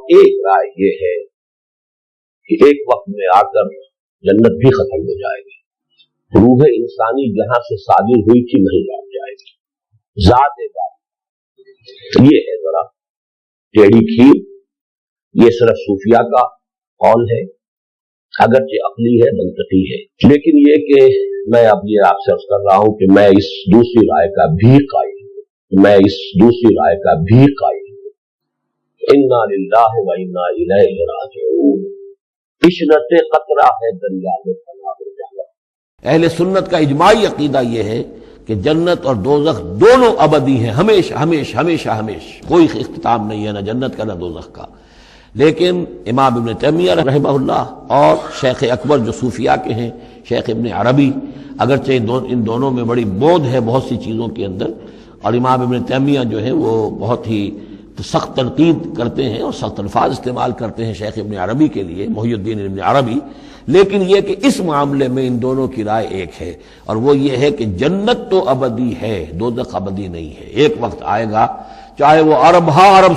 ایک رائے یہ ہے کہ ایک وقت میں آ کر جنت بھی ختم ہو جائے گی، روح انسانی جہاں سے صادر ہوئی تھی نہیں لوٹ جائے گی، ذات بات یہ ہے ذرا ٹیڑھی کھیر، یہ صرف صوفیہ کا قول ہے، اگرچہ عقلی ہے، منطقی ہے، لیکن یہ کہ میں اب یہ آپ سے عرض کر رہا ہوں کہ میں اس دوسری رائے کا بھی قائل ہوں، انا للہ و انا الیہ راجعون، عشرت قطرہ ہے دریا میں فنا ہو جانا۔ اہل سنت کا اجماعی عقیدہ یہ ہے کہ جنت اور دوزخ دونوں ابدی ہیں، ہمیشہ ہمیشہ ہمیشہ ہمیشہ، کوئی اختتام نہیں ہے نہ جنت کا نہ دوزخ کا۔ لیکن امام ابن تیمیہ رحمہ اللہ اور شیخ اکبر جو صوفیاء کے ہیں، شیخ ابن عربی، اگرچہ ان دونوں میں بڑی بود ہے بہت سی چیزوں کے اندر، اور امام ابن تیمیہ جو ہے وہ بہت ہی سخت تنقید کرتے ہیں اور سخت الفاظ استعمال کرتے ہیں شیخ ابن عربی کے لیے، محی الدین ابن عربی، لیکن یہ کہ اس معاملے میں ان دونوں کی رائے ایک ہے، اور وہ یہ ہے کہ جنت تو ابدی ہے، دوزخ ابدی نہیں ہے۔ ایک وقت آئے گا، چاہے وہ ارب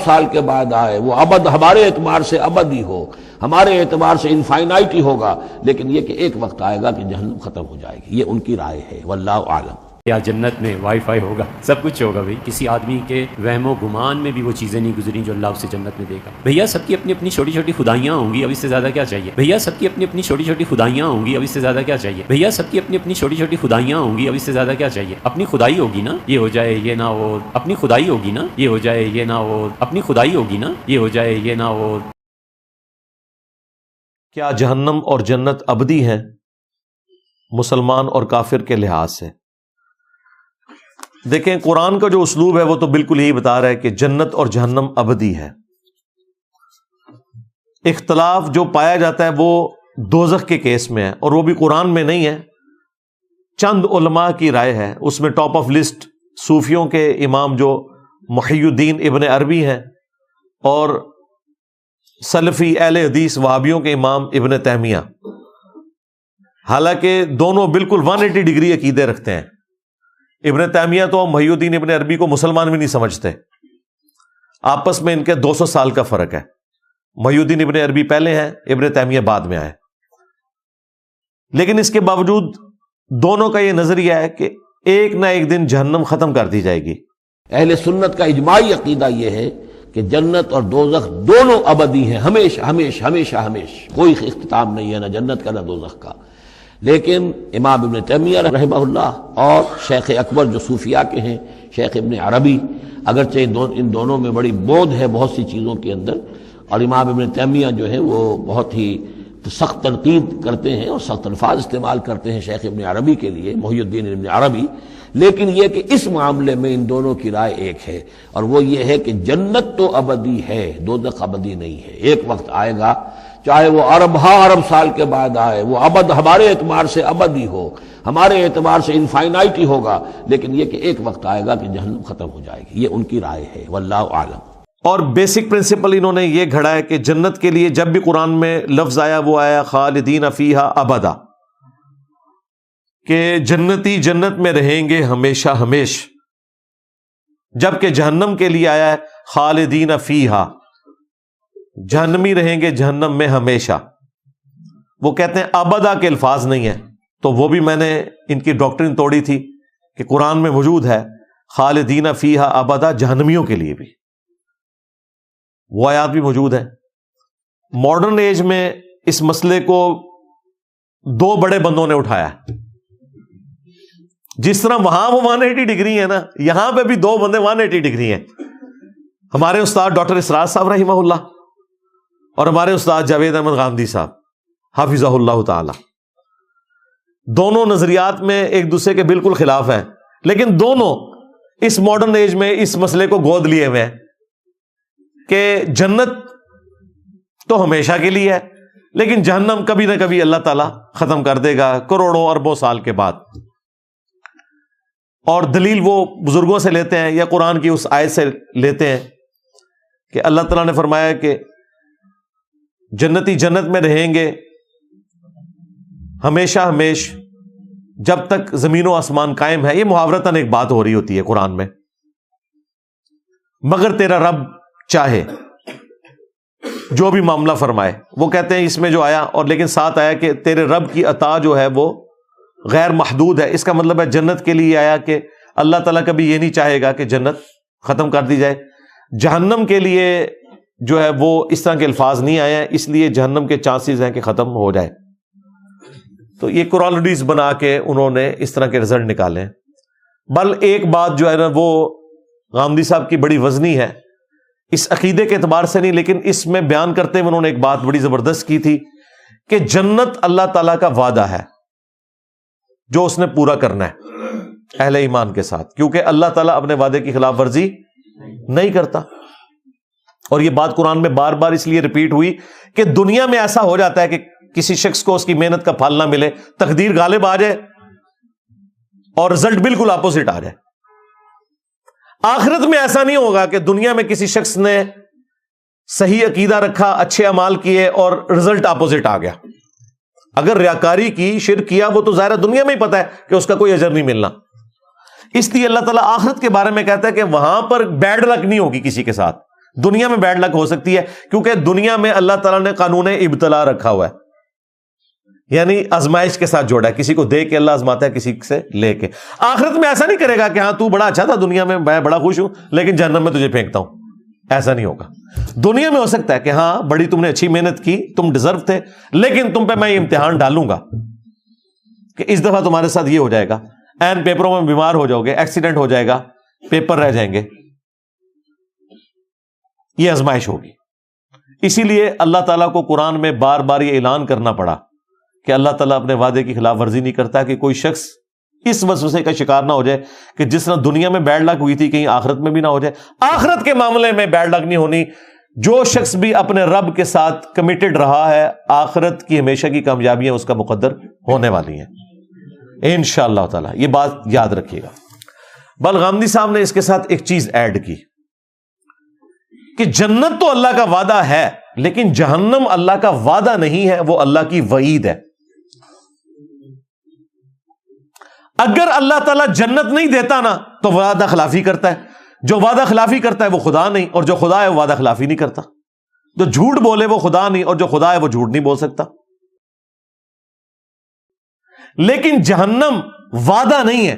سال کے بعد آئے، وہ ابد ہمارے اعتبار سے ابدی ہو، ہمارے اعتبار سے انفائنائٹی ہوگا، لیکن یہ کہ ایک وقت آئے گا کہ جہنم ختم ہو جائے گی، یہ ان کی رائے ہے، واللہ اعلم۔ یا جنت میں وائی فائی ہوگا، سب کچھ ہوگا بھائی، کسی آدمی کے وہم و گمان میں بھی وہ چیزیں نہیں گزری جو اللہ اسے جنت میں دے گا۔ بھیا سب کی اپنی اپنی چھوٹی چھوٹی خدائیاں ہوں گی، اب اس سے زیادہ کیا چاہیے؟ بھیا سب کی اپنی اپنی چھوٹی چھوٹی خدائیاں ہوں گی، اب اس سے زیادہ کیا چاہیے؟ بھیا سب کی اپنی اپنی چھوٹی چھوٹی خدائیاں ہوں گی، اب اس سے زیادہ کیا چاہیے؟ اپنی خدائی ہوگی نا، یہ ہو جائے یہ نہ ہو، اپنی خدائی ہوگی نا، یہ ہو جائے یہ نہ ہو، اپنی خدائی ہوگی نا، یہ ہو جائے یہ نہ ہو۔ کیا جہنم اور جنت ابدی ہیں مسلمان اور کافر کے لحاظ سے؟ دیکھیں قرآن کا جو اسلوب ہے وہ تو بالکل یہی بتا رہا ہے کہ جنت اور جہنم ابدی ہے۔ اختلاف جو پایا جاتا ہے وہ دوزخ کے کیس میں ہے، اور وہ بھی قرآن میں نہیں ہے، چند علماء کی رائے ہے۔ اس میں ٹاپ آف لسٹ صوفیوں کے امام جو محی الدین ابن عربی ہیں، اور سلفی اہل حدیث وہابیوں کے امام ابن تیمیہ، حالانکہ دونوں بالکل 180 ڈگری عقیدے رکھتے ہیں۔ ابن تیمیہ تو محی الدین ابن عربی کو مسلمان بھی نہیں سمجھتے، آپس میں ان کے 200 سال کا فرق ہے، محی الدین ابن عربی پہلے ہیں، ابن تیمیہ بعد میں آئے، لیکن اس کے باوجود دونوں کا یہ نظریہ ہے کہ ایک نہ ایک دن جہنم ختم کر دی جائے گی۔ اہل سنت کا اجماعی عقیدہ یہ ہے کہ جنت اور دوزخ دونوں ابدی ہیں، ہمیشہ ہمیشہ ہمیشہ ہمیشہ، کوئی اختتام نہیں ہے نہ جنت کا نہ دوزخ کا۔ لیکن امام ابن تیمیہ رحمہ اللہ اور شیخ اکبر جو صوفیاء کے ہیں، شیخ ابن عربی، اگرچہ ان دونوں میں بڑی بود ہے بہت سی چیزوں کے اندر، اور امام ابن تیمیہ جو ہے وہ بہت ہی سخت تنقید کرتے ہیں اور سخت الفاظ استعمال کرتے ہیں شیخ ابن عربی کے لیے، محی الدین ابن عربی، لیکن یہ کہ اس معاملے میں ان دونوں کی رائے ایک ہے، اور وہ یہ ہے کہ جنت تو ابدی ہے، دوزخ ابدی نہیں ہے۔ ایک وقت آئے گا، چاہے وہ ارب سال کے بعد آئے، وہ ابد ہمارے اعتبار سے ابدی ہو، ہمارے اعتبار سے انفائنائٹی ہوگا، لیکن یہ کہ ایک وقت آئے گا کہ جہنم ختم ہو جائے گی، یہ ان کی رائے ہے، واللہ اعلم۔ اور بیسک پرنسپل انہوں نے یہ گھڑا ہے کہ جنت کے لیے جب بھی قرآن میں لفظ آیا وہ آیا خالدین فیہا ابدا، کہ جنتی جنت میں رہیں گے ہمیشہ ہمیش، جبکہ جہنم کے لیے آیا ہے خالدین فیہا، جہنمی رہیں گے جہنم میں ہمیشہ۔ وہ کہتے ہیں ابدا کے الفاظ نہیں ہیں، تو وہ بھی میں نے ان کی ڈاکٹرن توڑی تھی کہ قرآن میں موجود ہے خالدین فیہا ابدا، جہنمیوں کے لیے بھی وہ آیات بھی موجود ہے۔ ماڈرن ایج میں اس مسئلے کو دو بڑے بندوں نے اٹھایا، جس طرح وہاں وہ 180 ڈگری ہے نا، یہاں پہ بھی دو بندے 180 ڈگری ہیں، ہمارے استاد ڈاکٹر اسرار صاحب رحمہ اللہ اور ہمارے استاد جاوید احمد غامدی صاحب حافظہ اللہ تعالی۔ دونوں نظریات میں ایک دوسرے کے بالکل خلاف ہیں، لیکن دونوں اس ماڈرن ایج میں اس مسئلے کو گود لیے ہوئے ہیں کہ جنت تو ہمیشہ کے لیے ہے، لیکن جہنم کبھی نہ کبھی اللہ تعالیٰ ختم کر دے گا کروڑوں اربوں سال کے بعد۔ اور دلیل وہ بزرگوں سے لیتے ہیں یا قرآن کی اس آیت سے لیتے ہیں کہ اللہ تعالیٰ نے فرمایا کہ جنتی جنت میں رہیں گے ہمیشہ ہمیش جب تک زمین و آسمان قائم ہے۔ یہ محاورتاً ایک بات ہو رہی ہوتی ہے قرآن میں، مگر تیرا رب چاہے۔ جو بھی معاملہ فرمائے. وہ کہتے ہیں اس میں جو آیا اور لیکن ساتھ آیا کہ تیرے رب کی عطا جو ہے وہ غیر محدود ہے. اس کا مطلب ہے جنت کے لیے آیا کہ اللہ تعالیٰ کبھی یہ نہیں چاہے گا کہ جنت ختم کر دی جائے. جہنم کے لیے جو ہے وہ اس طرح کے الفاظ نہیں آئے ہیں, اس لیے جہنم کے چانسز ہیں کہ ختم ہو جائے. تو یہ کورالٹیز بنا کے انہوں نے اس طرح کے رزلٹ نکالے ہیں. بل ایک بات جو ہے نا وہ غامدی صاحب کی بڑی وزنی ہے, اس عقیدے کے اعتبار سے نہیں, لیکن اس میں بیان کرتے ہوئے انہوں نے ایک بات بڑی زبردست کی تھی کہ جنت اللہ تعالیٰ کا وعدہ ہے جو اس نے پورا کرنا ہے اہل ایمان کے ساتھ, کیونکہ اللہ تعالیٰ اپنے وعدے کی خلاف ورزی نہیں کرتا. اور یہ بات قرآن میں بار بار اس لیے ریپیٹ ہوئی کہ دنیا میں ایسا ہو جاتا ہے کہ کسی شخص کو اس کی محنت کا پھل نہ ملے, تقدیر غالب آ جائے اور رزلٹ بالکل اپوزٹ آ جائے. آخرت میں ایسا نہیں ہوگا کہ دنیا میں کسی شخص نے صحیح عقیدہ رکھا, اچھے اعمال کیے اور رزلٹ اپوزٹ آ گیا. اگر ریاکاری کی, شرک کیا, وہ تو ظاہر دنیا میں ہی پتا ہے کہ اس کا کوئی اجر نہیں ملنا. اس لیے اللہ تعالیٰ آخرت کے بارے میں کہتا ہے کہ وہاں پر بیڈ لک نہیں ہوگی کسی کے ساتھ. دنیا میں بیڈ لک ہو سکتی ہے کیونکہ دنیا میں اللہ تعالیٰ نے قانون ابتلا رکھا ہوا ہے, یعنی آزمائش کے ساتھ جوڑا ہے. کسی کو دے کے اللہ آزماتا ہے, کسی سے لے کے. آخرت میں ایسا نہیں کرے گا کہ ہاں تو بڑا اچھا تھا دنیا میں, میں بڑا خوش ہوں لیکن جہنم میں تجھے پھینکتا ہوں. ایسا نہیں ہوگا. دنیا میں ہو سکتا ہے کہ ہاں بڑی تم نے اچھی محنت کی, تم ڈیزرو تھے, لیکن تم پہ میں یہ امتحان ڈالوں گا کہ اس دفعہ تمہارے ساتھ یہ ہو جائے گا, این پیپروں میں بیمار ہو جاؤ گے, ایکسیڈنٹ ہو جائے گا, پیپر رہ جائیں گے. یہ آزمائش ہوگی. اسی لیے اللہ تعالیٰ کو قرآن میں بار بار یہ اعلان کرنا پڑا کہ اللہ تعالیٰ اپنے وعدے کی خلاف ورزی نہیں کرتا, کہ کوئی شخص اس وسوسے کا شکار نہ ہو جائے کہ جس طرح دنیا میں بیڈ لک ہوئی تھی کہیں آخرت میں بھی نہ ہو جائے. آخرت کے معاملے میں بیڈ لک نہیں ہونی. جو شخص بھی اپنے رب کے ساتھ کمیٹڈ رہا ہے, آخرت کی ہمیشہ کی کامیابیاں اس کا مقدر ہونے والی ہیں انشاءاللہ تعالیٰ. یہ بات یاد رکھیے گا. بل غامدی صاحب نے اس کے ساتھ ایک چیز ایڈ کی کہ جنت تو اللہ کا وعدہ ہے لیکن جہنم اللہ کا وعدہ نہیں ہے, وہ اللہ کی وعید ہے. اگر اللہ تعالیٰ جنت نہیں دیتا نا تو وعدہ خلافی کرتا ہے. جو وعدہ خلافی کرتا ہے وہ خدا نہیں, اور جو خدا ہے وہ وعدہ خلافی نہیں کرتا. جو جھوٹ بولے وہ خدا نہیں, اور جو خدا ہے وہ جھوٹ نہیں بول سکتا. لیکن جہنم وعدہ نہیں ہے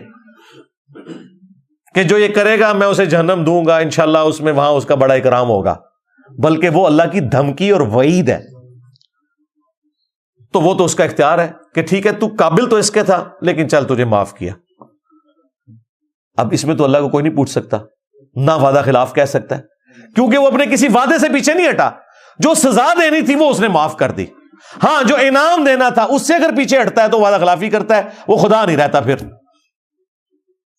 کہ جو یہ کرے گا میں اسے جہنم دوں گا انشاءاللہ, اس میں وہاں اس کا بڑا اکرام ہوگا, بلکہ وہ اللہ کی دھمکی اور وعید ہے. تو وہ تو اس کا اختیار ہے کہ ٹھیک ہے تو قابل تو اس کے تھا لیکن چل تجھے معاف کیا. اب اس میں تو اللہ کو کوئی نہیں پوچھ سکتا, نہ وعدہ خلاف کہہ سکتا ہے, کیونکہ وہ اپنے کسی وعدے سے پیچھے نہیں ہٹا. جو سزا دینی تھی وہ اس نے معاف کر دی. ہاں جو انعام دینا تھا اس سے اگر پیچھے ہٹتا ہے تو وعدہ خلافی کرتا ہے, وہ خدا نہیں رہتا پھر.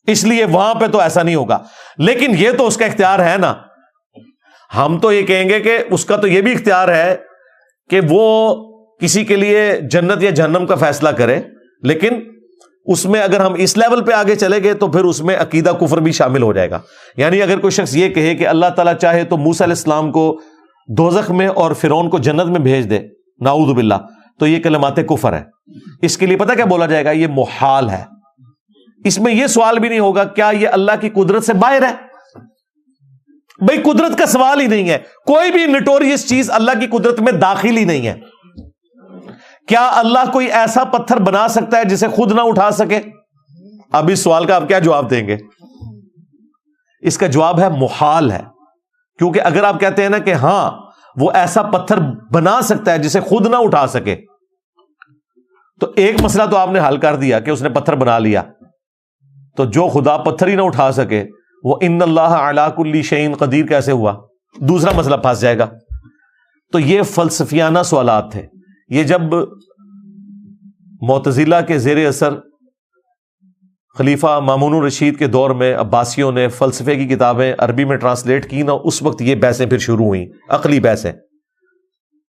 اس لیے وہاں پہ تو ایسا نہیں ہوگا. لیکن یہ تو اس کا اختیار ہے نا. ہم تو یہ کہیں گے کہ اس کا تو یہ بھی اختیار ہے کہ وہ کسی کے لیے جنت یا جہنم کا فیصلہ کرے, لیکن اس میں اگر ہم اس لیول پہ آگے چلے گئے تو پھر اس میں عقیدہ کفر بھی شامل ہو جائے گا. یعنی اگر کوئی شخص یہ کہے کہ اللہ تعالیٰ چاہے تو موسیٰ علیہ السلام کو دوزخ میں اور فرعون کو جنت میں بھیج دے, نعوذ باللہ, تو یہ کلمات کفر ہے. اس کے لیے پتہ کیا بولا جائے گا, یہ محال ہے. اس میں یہ سوال بھی نہیں ہوگا کیا یہ اللہ کی قدرت سے باہر ہے. بھئی قدرت کا سوال ہی نہیں ہے. کوئی بھی نٹوریس چیز اللہ کی قدرت میں داخل ہی نہیں ہے. کیا اللہ کوئی ایسا پتھر بنا سکتا ہے جسے خود نہ اٹھا سکے؟ اب اس سوال کا آپ کیا جواب دیں گے؟ اس کا جواب ہے محال ہے. کیونکہ اگر آپ کہتے ہیں نا کہ ہاں وہ ایسا پتھر بنا سکتا ہے جسے خود نہ اٹھا سکے, تو ایک مسئلہ تو آپ نے حل کر دیا کہ اس نے پتھر بنا لیا. تو جو خدا پتھر ہی نہ اٹھا سکے وہ ان اللہ علی کل شیء قدیر کیسے ہوا؟ دوسرا مسئلہ پھنس جائے گا. تو یہ فلسفیانہ سوالات تھے. یہ جب معتزلہ کے زیر اثر خلیفہ مامون الرشید کے دور میں عباسیوں نے فلسفے کی کتابیں عربی میں ٹرانسلیٹ کی نا, اس وقت یہ بحثیں پھر شروع ہوئیں, عقلی بحثیں.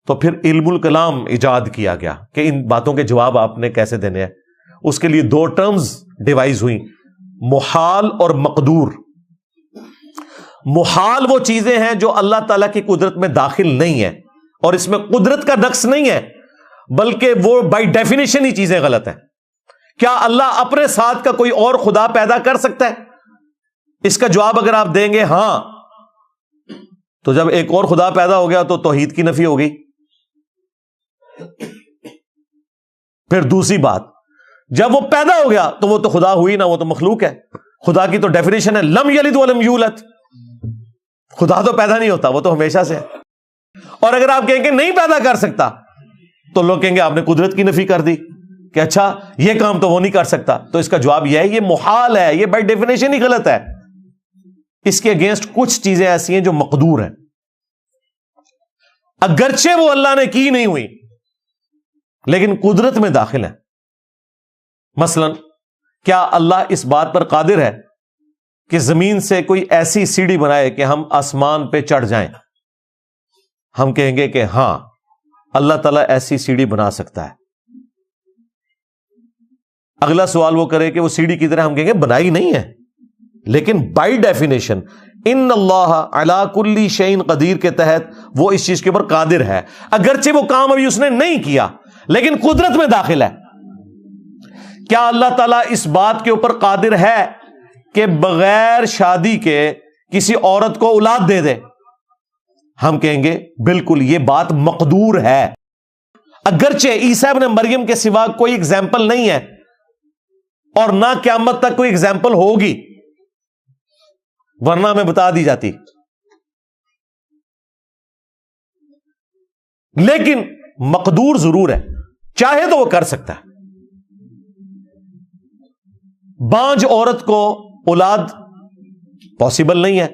تو پھر علم الکلام ایجاد کیا گیا کہ ان باتوں کے جواب آپ نے کیسے دینے ہیں. اس کے لیے دو ٹرمز ڈیوائز ہوئیں, محال اور مقدور. محال وہ چیزیں ہیں جو اللہ تعالیٰ کی قدرت میں داخل نہیں ہیں, اور اس میں قدرت کا نقص نہیں ہے, بلکہ وہ بائی ڈیفینیشن ہی چیزیں غلط ہیں. کیا اللہ اپنے ساتھ کا کوئی اور خدا پیدا کر سکتا ہے؟ اس کا جواب اگر آپ دیں گے ہاں, تو جب ایک اور خدا پیدا ہو گیا تو توحید کی نفی ہو گئی. پھر دوسری بات، جب وہ پیدا ہو گیا تو وہ تو خدا ہوئی نہ، وہ تو مخلوق ہے. خدا کی تو ڈیفینیشن ہے لم یلد ولم یولد. خدا تو پیدا نہیں ہوتا، وہ تو ہمیشہ سے ہے. اور اگر آپ کہیں کہ نہیں پیدا کر سکتا تو لوگ کہیں گے آپ نے قدرت کی نفی کر دی کہ اچھا یہ کام تو وہ نہیں کر سکتا. تو اس کا جواب یہ ہے یہ محال ہے، یہ بائی ڈیفینیشن ہی غلط ہے. اس کے اگینسٹ کچھ چیزیں ایسی ہیں جو مقدور ہیں، اگرچہ وہ اللہ نے کی نہیں ہوئی لیکن قدرت میں داخل ہے. مثلا کیا اللہ اس بات پر قادر ہے کہ زمین سے کوئی ایسی سیڑھی بنائے کہ ہم آسمان پہ چڑھ جائیں؟ ہم کہیں گے کہ ہاں اللہ تعالیٰ ایسی سیڑھی بنا سکتا ہے. اگلا سوال وہ کرے کہ وہ سیڑھی کی طرح، ہم کہیں گے بنائی نہیں ہے، لیکن بائی ڈیفینیشن ان اللہ علی کل شیء قدیر کے تحت وہ اس چیز کے اوپر قادر ہے. اگرچہ وہ کام ابھی اس نے نہیں کیا لیکن قدرت میں داخل ہے. کیا اللہ تعالیٰ اس بات کے اوپر قادر ہے کہ بغیر شادی کے کسی عورت کو اولاد دے دے؟ ہم کہیں گے بالکل یہ بات مقدور ہے. اگرچہ عیسیٰ ابن مریم کے سوا کوئی اگزامپل نہیں ہے اور نہ قیامت تک کوئی اگزامپل ہوگی، ورنہ میں بتا دی جاتی. لیکن مقدور ضرور ہے، چاہے تو وہ کر سکتا ہے. بانج عورت کو اولاد پاسبل نہیں ہے،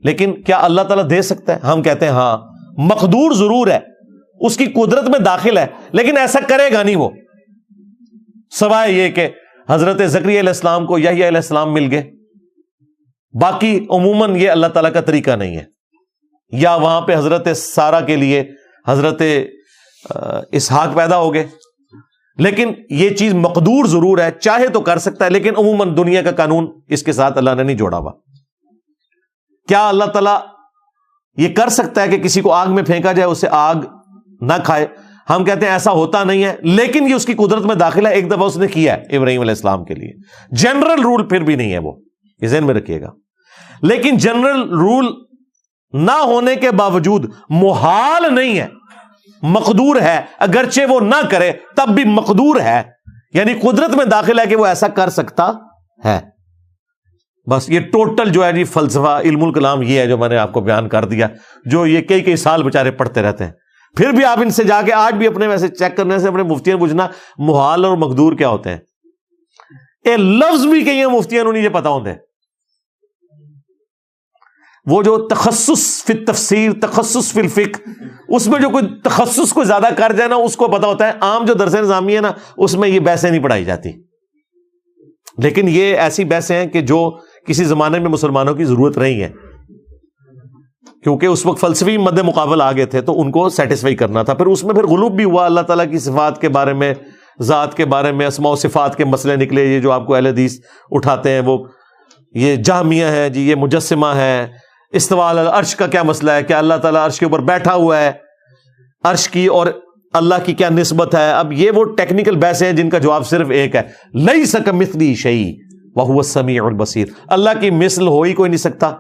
لیکن کیا اللہ تعالیٰ دے سکتا ہے؟ ہم کہتے ہیں ہاں مقدور ضرور ہے، اس کی قدرت میں داخل ہے، لیکن ایسا کرے گا نہیں وہ، سوائے یہ کہ حضرت زکریا علیہ السلام کو یحییٰ علیہ السلام مل گئے. باقی عموماً یہ اللہ تعالیٰ کا طریقہ نہیں ہے. یا وہاں پہ حضرت سارہ کے لیے حضرت اسحاق پیدا ہو گئے، لیکن یہ چیز مقدور ضرور ہے، چاہے تو کر سکتا ہے، لیکن عموماً دنیا کا قانون اس کے ساتھ اللہ نے نہیں جوڑا ہوا. کیا اللہ تعالیٰ یہ کر سکتا ہے کہ کسی کو آگ میں پھینکا جائے اسے آگ نہ کھائے؟ ہم کہتے ہیں ایسا ہوتا نہیں ہے، لیکن یہ اس کی قدرت میں داخل ہے. ایک دفعہ اس نے کیا ہے ابراہیم علیہ السلام کے لیے. جنرل رول پھر بھی نہیں ہے وہ، یہ ذہن میں رکھیے گا. لیکن جنرل رول نہ ہونے کے باوجود محال نہیں ہے، مقدور ہے. اگرچہ وہ نہ کرے تب بھی مقدور ہے، یعنی قدرت میں داخل ہے کہ وہ ایسا کر سکتا ہے. بس یہ ٹوٹل جو ہے جی فلسفہ علم الکلام یہ ہے جو میں نے آپ کو بیان کر دیا، جو یہ کئی سال بیچارے پڑھتے رہتے ہیں. پھر بھی آپ ان سے جا کے آج بھی اپنے ویسے چیک کرنے سے اپنے مفتیوں پوچھنا محال اور مقدور کیا ہوتے ہیں. یہ لفظ بھی کئی مفتیوں نہیں یہ پتا ہوتے. وہ جو تخصص فی التفسیر، تخصص فی الفقہ، اس میں جو کوئی تخصص کو زیادہ کر جائے نا اس کو پتا ہوتا ہے. عام جو درس نظامی ہے نا اس میں یہ بحثیں نہیں پڑھائی جاتی. لیکن یہ ایسی بحثیں ہیں کہ جو کسی زمانے میں مسلمانوں کی ضرورت رہی ہے، کیونکہ اس وقت فلسفی مد مقابل آ گئے تھے تو ان کو سیٹسفائی کرنا تھا. پھر اس میں پھر غلوب بھی ہوا، اللہ تعالیٰ کی صفات کے بارے میں، ذات کے بارے میں، اسماء و صفات کے مسئلے نکلے. یہ جو آپ کو اہل حدیث اٹھاتے ہیں وہ یہ جہمیہ ہے جی، یہ مجسمہ ہے. استواء علی العرش کا کیا مسئلہ ہے؟ کیا اللہ تعالیٰ عرش کے اوپر بیٹھا ہوا ہے؟ عرش کی اور اللہ کی کیا نسبت ہے؟ اب یہ وہ ٹیکنیکل بحث ہیں جن کا جواب صرف ایک ہے، لیس کمثلہ شیء وہو السمیع البصیر. اللہ کی مثل ہو ہی کوئی نہیں سکتا،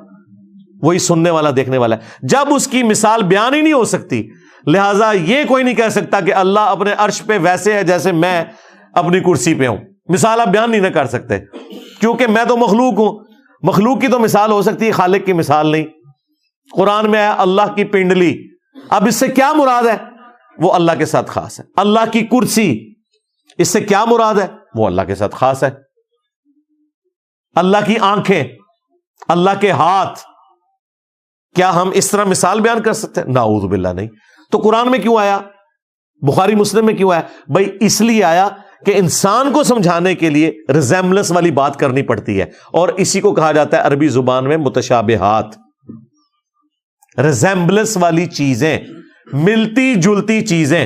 وہی سننے والا دیکھنے والا ہے. جب اس کی مثال بیان ہی نہیں ہو سکتی، لہٰذا یہ کوئی نہیں کہہ سکتا کہ اللہ اپنے عرش پہ ویسے ہے جیسے میں اپنی کرسی پہ ہوں. مثال آپ بیان نہیں نہ کر سکتے، کیونکہ میں تو مخلوق ہوں. مخلوق کی تو مثال ہو سکتی ہے، خالق کی مثال نہیں. قرآن میں ہے اللہ کی پنڈلی، اب اس سے کیا مراد ہے؟ وہ اللہ کے ساتھ خاص ہے. اللہ کی کرسی، اس سے کیا مراد ہے؟ وہ اللہ کے ساتھ خاص ہے. اللہ کی آنکھیں، اللہ کے ہاتھ، کیا ہم اس طرح مثال بیان کر سکتے ہیں؟ نعوذ باللہ نہیں. تو قرآن میں کیوں آیا؟ بخاری مسلم میں کیوں آیا؟ بھائی اس لیے آیا کہ انسان کو سمجھانے کے لیے ریزیمبلنس والی بات کرنی پڑتی ہے، اور اسی کو کہا جاتا ہے عربی زبان میں متشابہات. ریزیمبلنس والی چیزیں، ملتی جلتی چیزیں.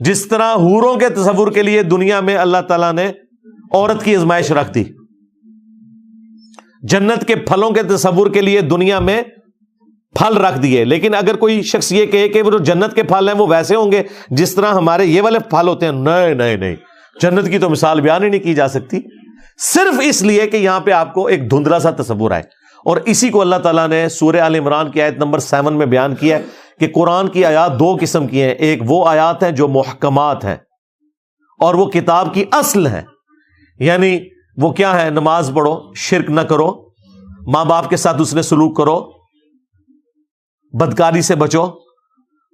جس طرح حوروں کے تصور کے لیے دنیا میں اللہ تعالیٰ نے عورت کی آزمائش رکھ دی، جنت کے پھلوں کے تصور کے لیے دنیا میں پھل رکھ دیے. لیکن اگر کوئی شخص یہ کہے کہ وہ جو جنت کے پھل ہیں وہ ویسے ہوں گے جس طرح ہمارے یہ والے پھل ہوتے ہیں، نہیں نہیں نہیں، جنت کی تو مثال بیان ہی نہیں کی جا سکتی، صرف اس لیے کہ یہاں پہ آپ کو ایک دھندلا سا تصور آئے. اور اسی کو اللہ تعالیٰ نے سورہ آل عمران کی آیت نمبر 7 میں بیان کیا ہے کہ قرآن کی آیات دو قسم کی ہیں. ایک وہ آیات ہیں جو محکمات ہیں اور وہ کتاب کی اصل ہیں. یعنی وہ کیا ہے؟ نماز پڑھو، شرک نہ کرو، ماں باپ کے ساتھ اس نے سلوک کرو، بدکاری سے بچو.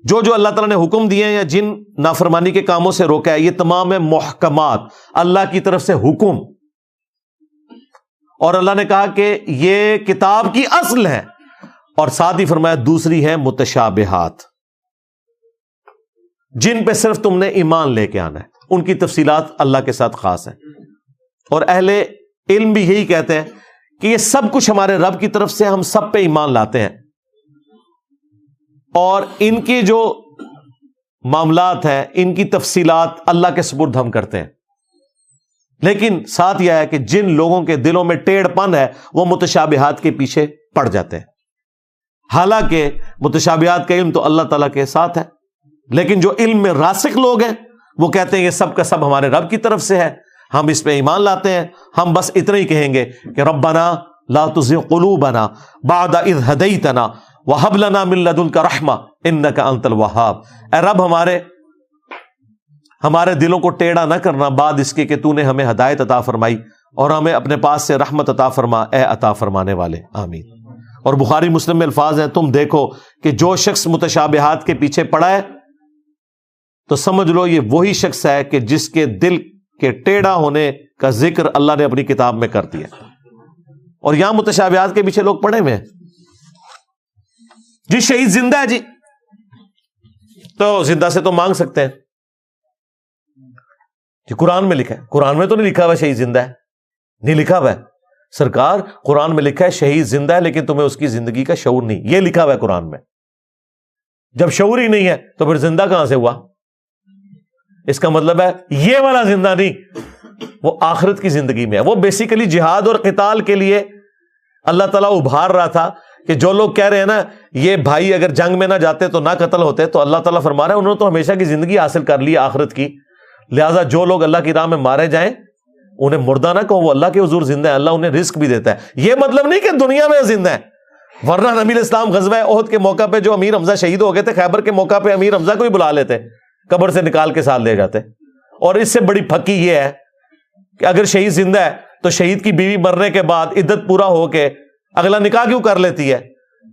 جو جو اللہ تعالیٰ نے حکم دیے ہیں یا جن نافرمانی کے کاموں سے روکا ہے، یہ تمام ہے محکمات، اللہ کی طرف سے حکم. اور اللہ نے کہا کہ یہ کتاب کی اصل ہے. اور ساتھ ہی فرمایا دوسری ہے متشابہات، جن پہ صرف تم نے ایمان لے کے آنا ہے. ان کی تفصیلات اللہ کے ساتھ خاص ہیں. اور اہل علم بھی یہی کہتے ہیں کہ یہ سب کچھ ہمارے رب کی طرف سے، ہم سب پہ ایمان لاتے ہیں. اور ان کی جو معاملات ہیں، ان کی تفصیلات اللہ کے سپرد ہم کرتے ہیں. لیکن ساتھ یہ ہے کہ جن لوگوں کے دلوں میں ٹیڑھ پن ہے وہ متشابہات کے پیچھے پڑ جاتے ہیں. حالانکہ متشابہات کا علم تو اللہ تعالیٰ کے ساتھ ہے، لیکن جو علم میں راسخ لوگ ہیں وہ کہتے ہیں یہ سب کا سب ہمارے رب کی طرف سے ہے، ہم اس پہ ایمان لاتے ہیں. ہم بس اتنا ہی کہیں گے کہ ربنا لا تزغ قلوبنا بعد اذ ہدیتنا وہب لنا من لدنک رحمہ انک انت الوہاب. اے رب ہمارے دلوں کو ٹیڑھا نہ کرنا بعد اس کے کہ تو نے ہمیں ہدایت عطا فرمائی، اور ہمیں اپنے پاس سے رحمت عطا فرما اے عطا فرمانے والے، آمین. اور بخاری مسلم میں الفاظ ہیں، تم دیکھو کہ جو شخص متشابہات کے پیچھے پڑا ہے تو سمجھ لو یہ وہی شخص ہے کہ جس کے دل کے ٹیڑھا ہونے کا ذکر اللہ نے اپنی کتاب میں کر دیا. اور یہاں متشابہات کے پیچھے لوگ پڑے ہوئے ہیں. جی شہید زندہ ہے، جی تو زندہ سے تو مانگ سکتے ہیں. جی قرآن میں لکھا ہے، قرآن میں تو نہیں لکھا ہوا شہید زندہ ہے، نہیں لکھا ہوا ہے سرکار. قرآن میں لکھا ہے شہید زندہ ہے لیکن تمہیں اس کی زندگی کا شعور نہیں، یہ لکھا ہوا ہے قرآن میں. جب شعور ہی نہیں ہے تو پھر زندہ کہاں سے ہوا؟ اس کا مطلب ہے یہ والا زندہ نہیں، وہ آخرت کی زندگی میں ہے. وہ بیسیکلی جہاد اور قتال کے لیے اللہ تعالیٰ ابھار رہا تھا کہ جو لوگ کہہ رہے ہیں نا یہ بھائی اگر جنگ میں نہ جاتے تو نہ قتل ہوتے، تو اللہ تعالیٰ فرما رہا ہے انہوں نے تو ہمیشہ کی زندگی حاصل کر لی آخرت کی، لہٰذا جو لوگ اللہ کی راہ میں مارے جائیں انہیں مردہ نہ کہو، وہ اللہ کے حضور زندہ ہے، اللہ انہیں رزق بھی دیتا ہے. یہ مطلب نہیں کہ دنیا میں زندہ ہے، ورنہ نبی علیہ السلام غزوہ احد کے موقع پہ جو امیر حمزہ شہید ہو گئے تھے، خیبر کے موقع پہ امیر حمزہ کو ہی بلا لیتے، قبر سے نکال کے ساتھ لے جاتے. اور اس سے بڑی پھکی یہ ہے کہ اگر شہید زندہ ہے تو شہید کی بیوی مرنے کے بعد عدت پورا ہو کے اگلا نکاح کیوں کر لیتی ہے؟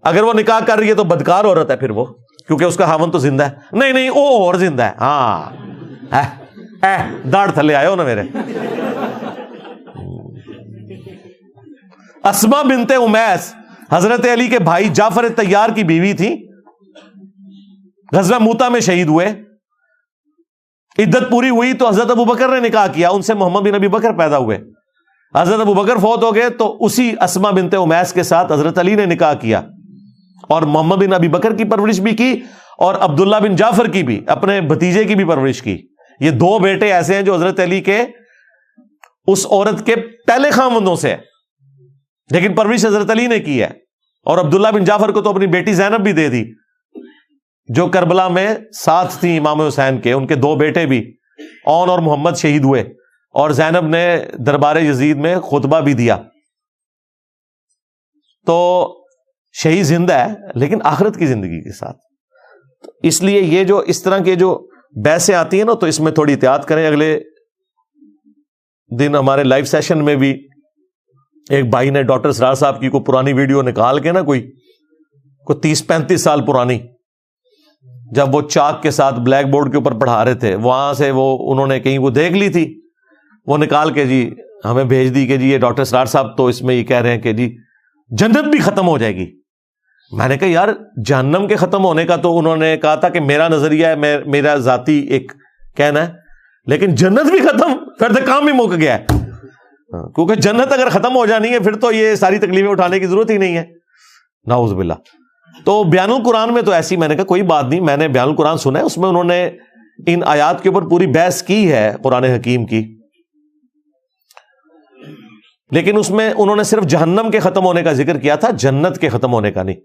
اگر وہ نکاح کر رہی ہے تو بدکار عورت ہے پھر وہ، کیونکہ اس کا خاوند تو زندہ ہے. نہیں وہ اور زندہ ہے. ہاں داڑھ تھلے آئے ہو نا میرے. اسما بنت امیس حضرت علی کے بھائی جعفر طیار کی بیوی تھی، غزوہ موتا میں شہید ہوئے. عدت پوری ہوئی تو حضرت ابوبکر نے نکاح کیا، ان سے محمد بن ابی بکر پیدا ہوئے. حضرت ابوبکر فوت ہو گئے تو اسی اسما بنت امیس کے ساتھ حضرت علی نے نکاح کیا اور محمد بن ابی بکر کی پرورش بھی کی اور عبداللہ بن جعفر کی بھی، اپنے بھتیجے کی بھی پرورش کی. یہ دو بیٹے ایسے ہیں جو حضرت علی کے اس عورت کے پہلے خاوندوں سے، لیکن پرورش حضرت علی نے کی ہے. اور عبداللہ بن جعفر کو تو اپنی بیٹی زینب بھی دے دی جو کربلا میں ساتھ تھی امام حسین کے. ان کے دو بیٹے بھی اون اور محمد شہید ہوئے اور زینب نے دربار یزید میں خطبہ بھی دیا. تو شہید زندہ ہے لیکن آخرت کی زندگی کے ساتھ. اس لیے یہ جو اس طرح کے جو بحثیں آتی ہیں نا تو اس میں تھوڑی احتیاط کریں. اگلے دن ہمارے لائیو سیشن میں بھی ایک بھائی نے ڈاکٹر اسرار صاحب کی کوئی پرانی ویڈیو نکال کے نا کوئی 30-35 سال پرانی، جب وہ چاک کے ساتھ بلیک بورڈ کے اوپر پڑھا رہے تھے، وہاں سے وہ انہوں نے کہیں وہ دیکھ لی تھی، وہ نکال کے جی ہمیں بھیج دی کہ جی یہ ڈاکٹر اسرار صاحب تو اس میں یہ کہہ رہے ہیں کہ جی جنت بھی ختم ہو جائے گی. میں نے کہا یار جہنم کے ختم ہونے کا تو انہوں نے کہا تھا کہ میرا نظریہ ہے، میرا ذاتی ایک کہنا ہے، لیکن جنت بھی ختم، پھر تو کام بھی مک گیا ہے. کیونکہ جنت اگر ختم ہو جانی ہے پھر تو یہ ساری تکلیفیں اٹھانے کی ضرورت ہی نہیں ہے، نعوذ باللہ. تو بیان القرآن میں تو ایسی، میں نے کہا کوئی بات نہیں، میں نے بیان القرآن سنا ہے، اس میں انہوں نے ان آیات کے اوپر پوری بحث کی ہے قرآن حکیم کی، لیکن اس میں انہوں نے صرف جہنم کے ختم ہونے کا ذکر کیا تھا، جنت کے ختم ہونے کا نہیں.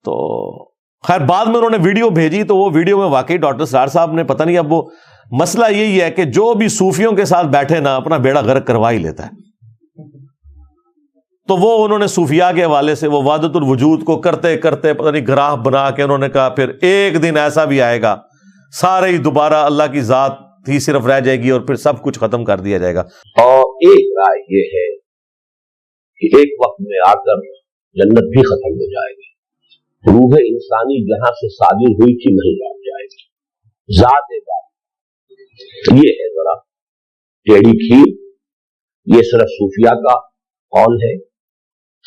تو خیر بعد میں انہوں نے ویڈیو بھیجی تو وہ ویڈیو میں واقعی ڈاکٹر اسرار صاحب نے پتہ نہیں، اب وہ مسئلہ یہی ہے کہ جو بھی صوفیوں کے ساتھ بیٹھے نا اپنا بیڑا غرق کروا ہی لیتا ہے. تو وہ انہوں نے صوفیاء کے حوالے سے وہ وحدت الوجود کو کرتے کرتے پتہ نہیں گراف بنا کے انہوں نے کہا پھر ایک دن ایسا بھی آئے گا سارے ہی دوبارہ اللہ کی ذات ہی صرف رہ جائے گی اور پھر سب کچھ ختم کر دیا جائے گا. اور ایک رائے یہ ہے کہ ایک وقت میں آ کر جنت بھی ختم ہو جائے گی, روح انسانی جہاں سے صادر ہوئی تھی نہیں لوٹ جائے گی. ذات بات یہ ہے ذرا ٹیڑھی کھیر, یہ صرف صوفیاء کا قول ہے,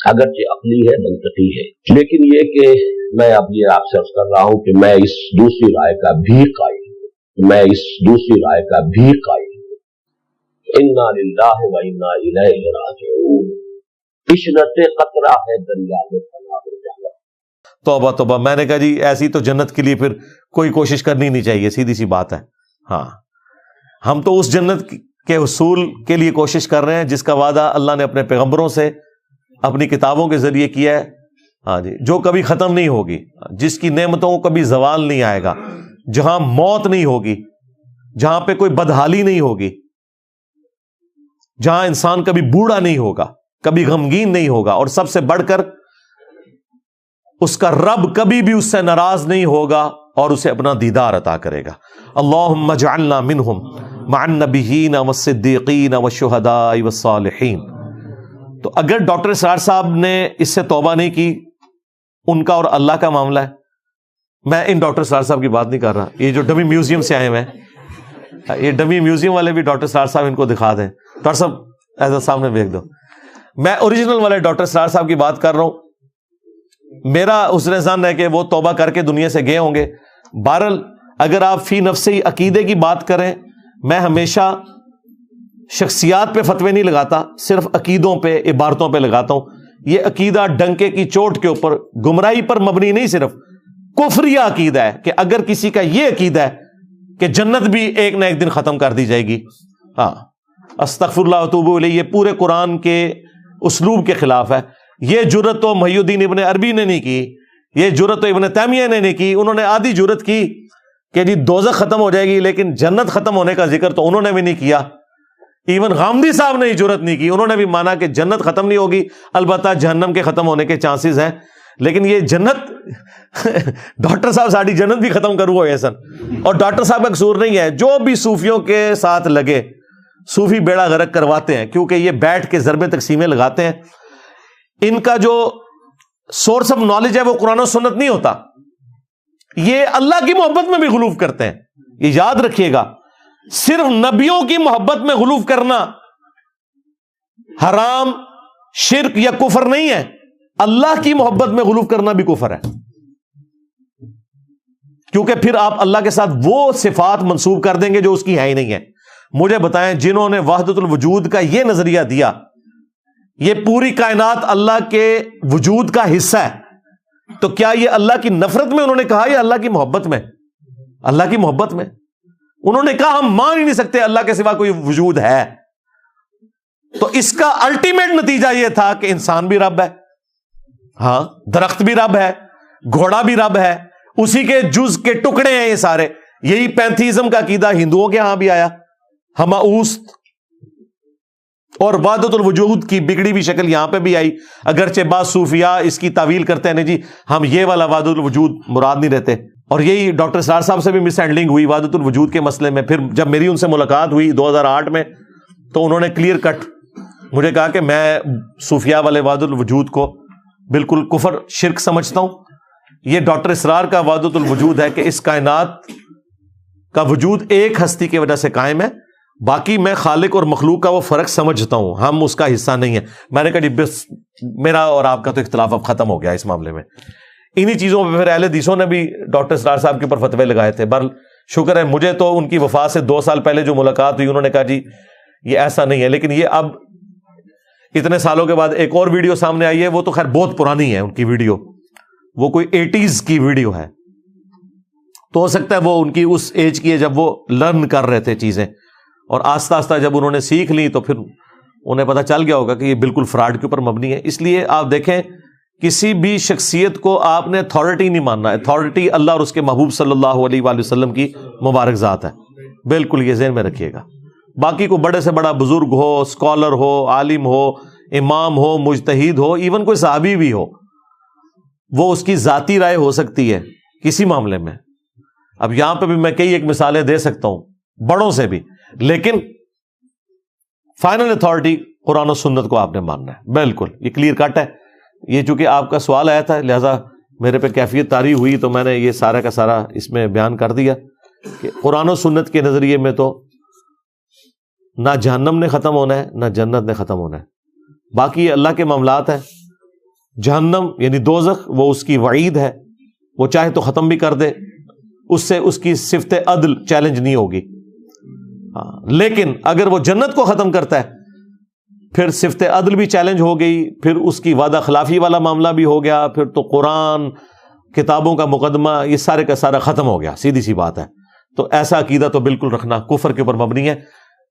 اگرچہ عقلی ہے منطقی ہے, لیکن یہ کہ میں اب یہ آپ سے عرض کر رہا ہوں کہ میں اس دوسری رائے کا بھی قائل ہوں, انا للہ و انا الیہ راجعون. عشرت قطرہ ہے دریا میں فنا ہو جانا. توبہ توبہ. میں نے کہا جی ایسی تو جنت کے لیے پھر کوئی کوشش کرنی نہیں چاہیے, سیدھی سی بات ہے. ہاں ہم تو اس جنت کے حصول کے لیے کوشش کر رہے ہیں جس کا وعدہ اللہ نے اپنے پیغمبروں سے اپنی کتابوں کے ذریعے کیا ہے. ہاں جی, جو کبھی ختم نہیں ہوگی, جس کی نعمتوں کو کبھی زوال نہیں آئے گا, جہاں موت نہیں ہوگی, جہاں پہ کوئی بدحالی نہیں ہوگی, جہاں انسان کبھی بوڑھا نہیں ہوگا, کبھی غمگین نہیں ہوگا, اور سب سے بڑھ کر اس کا رب کبھی بھی اس سے ناراض نہیں ہوگا اور اسے اپنا دیدار عطا کرے گا. اللہم اجعلنا منہم مع النبیین والصدیقین والشہداء والصالحین. تو اگر ڈاکٹر اسرار صاحب نے اس سے توبہ نہیں کی, ان کا اور اللہ کا معاملہ ہے. میں ان ڈاکٹر اسرار صاحب کی بات نہیں کر رہا, یہ جو ڈمی میوزیم سے آئے ہیں, یہ ڈمی میوزیم والے بھی ڈاکٹر اسرار صاحب ان کو دکھا دیں. ڈاکٹر صاحب ایسا سامنے بھیج دو. میں اوریجنل والے ڈاکٹر اسرار صاحب کی بات کر رہا ہوں. میرا حسن ظن ہے کہ وہ توبہ کر کے دنیا سے گئے ہوں گے. بہرحال اگر آپ فی نفسی عقیدے کی بات کریں, میں ہمیشہ شخصیات پہ فتوے نہیں لگاتا, صرف عقیدوں پہ, عبارتوں پہ لگاتا ہوں. یہ عقیدہ ڈنکے کی چوٹ کے اوپر گمراہی پر مبنی نہیں, صرف کفریہ عقیدہ ہے کہ اگر کسی کا یہ عقیدہ ہے کہ جنت بھی ایک نہ ایک دن ختم کر دی جائے گی, ہاں استغفر اللہ واتوب الیہ, یہ پورے قرآن کے اسلوب کے خلاف ہے. یہ جرت تو محی الدین ابن عربی نے نہیں کی, یہ جرت تو ابن تیمیہ نے نہیں کی. انہوں نے آدھی جرت کی کہ جی دوزخ ختم ہو جائے گی, لیکن جنت ختم ہونے کا ذکر تو انہوں نے بھی نہیں کیا. ایون غامدی صاحب نے جرت نہیں کی, انہوں نے بھی مانا کہ جنت ختم نہیں ہوگی, البتہ جہنم کے ختم ہونے کے چانسز ہیں. لیکن یہ جنت ڈاکٹر صاحب ساڑھی جنت بھی ختم کرو ہوئے سن, اور ڈاکٹر صاحب کا قصور نہیں ہے. جو بھی صوفیوں کے ساتھ لگے, صوفی بیڑا غرق کرواتے ہیں, کیونکہ یہ بیٹھ کے ضرب تقسیمیں لگاتے ہیں. ان کا جو سورس آف نالج ہے وہ قرآن و سنت نہیں ہوتا. یہ اللہ کی محبت میں بھی غلوف کرتے ہیں, یہ یاد رکھیے گا. صرف نبیوں کی محبت میں غلوف کرنا حرام, شرک یا کفر نہیں ہے, اللہ کی محبت میں غلوف کرنا بھی کفر ہے. کیونکہ پھر آپ اللہ کے ساتھ وہ صفات منسوب کر دیں گے جو اس کی ہے ہی نہیں ہے. مجھے بتائیں, جنہوں نے وحدت الوجود کا یہ نظریہ دیا, یہ پوری کائنات اللہ کے وجود کا حصہ ہے, تو کیا یہ اللہ کی نفرت میں انہوں نے کہا یا اللہ کی محبت میں؟ اللہ کی محبت میں. انہوں نے کہا ہم مان ہی نہیں سکتے اللہ کے سوا کوئی وجود ہے. تو اس کا الٹیمیٹ نتیجہ یہ تھا کہ انسان بھی رب ہے, ہاں درخت بھی رب ہے, گھوڑا بھی رب ہے, اسی کے جز کے ٹکڑے ہیں یہ سارے. یہی پینتھیزم کا عقیدہ ہندوؤں کے ہاں بھی آیا, ہماؤست, اور وحدت الوجود کی بگڑی بھی شکل یہاں پہ بھی آئی. اگرچہ بعض صوفیاء اس کی تعویل کرتے ہیں جی ہم یہ والا وحدت الوجود مراد نہیں رہتے. اور یہی ڈاکٹر اسرار صاحب سے بھی مس ہینڈلنگ ہوئی وحدت الوجود کے مسئلے میں. پھر جب میری ان سے ملاقات ہوئی 2008 میں, تو انہوں نے کلیئر کٹ مجھے کہا کہ میں صوفیاء والے وحدت الوجود کو بالکل کفر شرک سمجھتا ہوں. یہ ڈاکٹر اسرار کا وحدت الوجود ہے کہ اس کائنات کا وجود ایک ہستی کی وجہ سے قائم ہے, باقی میں خالق اور مخلوق کا وہ فرق سمجھتا ہوں, ہم اس کا حصہ نہیں ہیں. میں نے کہا بس میرا اور آپ کا تو اختلاف اب ختم ہو گیا اس معاملے میں. انہی چیزوں پہ پھر اہل حدیثوں نے بھی ڈاکٹر اسرار صاحب کے اوپر فتوے لگائے تھے. بہرحال شکر ہے مجھے تو ان کی وفات سے 2 سال پہلے جو ملاقات ہوئی, انہوں نے کہا جی یہ ایسا نہیں ہے. لیکن یہ اب اتنے سالوں کے بعد ایک اور ویڈیو سامنے آئی ہے, وہ تو خیر بہت پرانی ہے ان کی ویڈیو, وہ کوئی 80s کی ویڈیو ہے. تو ہو سکتا ہے وہ ان کی اس ایج کی ہے جب وہ لرن کر رہے تھے چیزیں, اور آہستہ آہستہ جب انہوں نے سیکھ لی تو پھر انہیں پتہ چل گیا ہوگا کہ یہ بالکل فراڈ کے اوپر مبنی ہے. اس لیے آپ دیکھیں کسی بھی شخصیت کو آپ نے اتھارٹی نہیں ماننا. اتھارٹی اللہ اور اس کے محبوب صلی اللہ علیہ وآلہ وسلم کی مبارک ذات ہے, بالکل یہ ذہن میں رکھیے گا. باقی کو بڑے سے بڑا بزرگ ہو, اسکالر ہو, عالم ہو, امام ہو، مجتہد ہو، ایون کوئی صحابی بھی ہو، وہ اس کی ذاتی رائے ہو سکتی ہے کسی معاملے میں. اب یہاں پہ بھی میں کئی ایک مثالیں دے سکتا ہوں بڑوں سے بھی، لیکن فائنل اتھارٹی قرآن و سنت کو آپ نے ماننا ہے. بالکل یہ کلیئر کٹ ہے. یہ چونکہ آپ کا سوال آیا تھا لہذا میرے پہ کیفیت طاری ہوئی تو میں نے یہ سارا کا سارا اس میں بیان کر دیا کہ قرآن و سنت کے نظریے میں تو نہ جہنم نے ختم ہونا ہے نہ جنت نے ختم ہونا ہے. باقی یہ اللہ کے معاملات ہیں. جہنم یعنی دوزخ وہ اس کی وعید ہے، وہ چاہے تو ختم بھی کر دے، اس سے اس کی صفت عدل چیلنج نہیں ہوگی. لیکن اگر وہ جنت کو ختم کرتا ہے پھر صفت عدل بھی چیلنج ہو گئی، پھر اس کی وعدہ خلافی والا معاملہ بھی ہو گیا، پھر تو قرآن کتابوں کا مقدمہ یہ سارے کا سارا ختم ہو گیا. سیدھی سی بات ہے. تو ایسا عقیدہ تو بالکل رکھنا کفر کے اوپر مبنی ہے.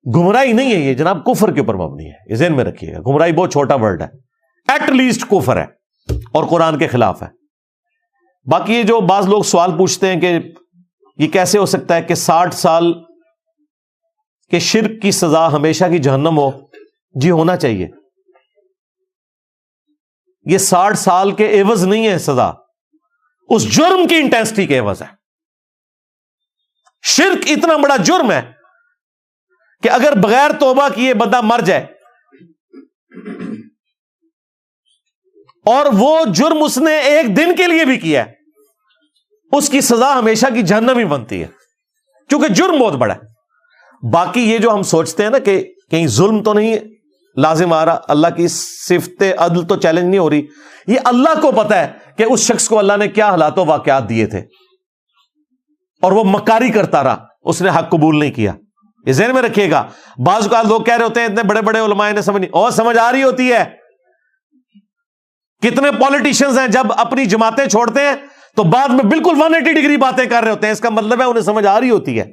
گمراہی نہیں ہے یہ جناب، کفر کے اوپر مبنی ہے. یہ ذہن میں رکھیے گا. گمراہی بہت چھوٹا ورڈ ہے، ایٹ لیسٹ کفر ہے اور قرآن کے خلاف ہے. باقی یہ جو بعض لوگ سوال پوچھتے ہیں کہ یہ کیسے ہو سکتا ہے کہ 60 سال کے شرک کی سزا ہمیشہ کی جہنم ہو. جی ہونا چاہیے. یہ 60 سال کے عوض نہیں ہے سزا، اس جرم کی انٹینسٹی کے عوض ہے. شرک اتنا بڑا جرم ہے کہ اگر بغیر توبہ کیے بندہ مر جائے اور وہ جرم اس نے ایک دن کے لیے بھی کیا ہے، اس کی سزا ہمیشہ کی جہنم ہی بنتی ہے، کیونکہ جرم بہت بڑا ہے. باقی یہ جو ہم سوچتے ہیں نا کہ کہیں ظلم تو نہیں لازم آ رہا، اللہ کی صفت عدل تو چیلنج نہیں ہو رہی، یہ اللہ کو پتا ہے کہ اس شخص کو اللہ نے کیا حالات و واقعات دیے تھے اور وہ مکاری کرتا رہا، اس نے حق قبول نہیں کیا. یہ ذہن میں رکھیے گا. بعض اوقات لوگ کہہ رہے ہوتے ہیں اتنے بڑے بڑے علماء نے سمجھ نہیں، اور سمجھ آ رہی ہوتی ہے. کتنے پولیٹیشنز ہیں جب اپنی جماعتیں چھوڑتے ہیں تو بعد میں بالکل 180 ڈگری باتیں کر رہے ہوتے ہیں، اس کا مطلب ہے انہیں سمجھ آ رہی ہوتی ہے.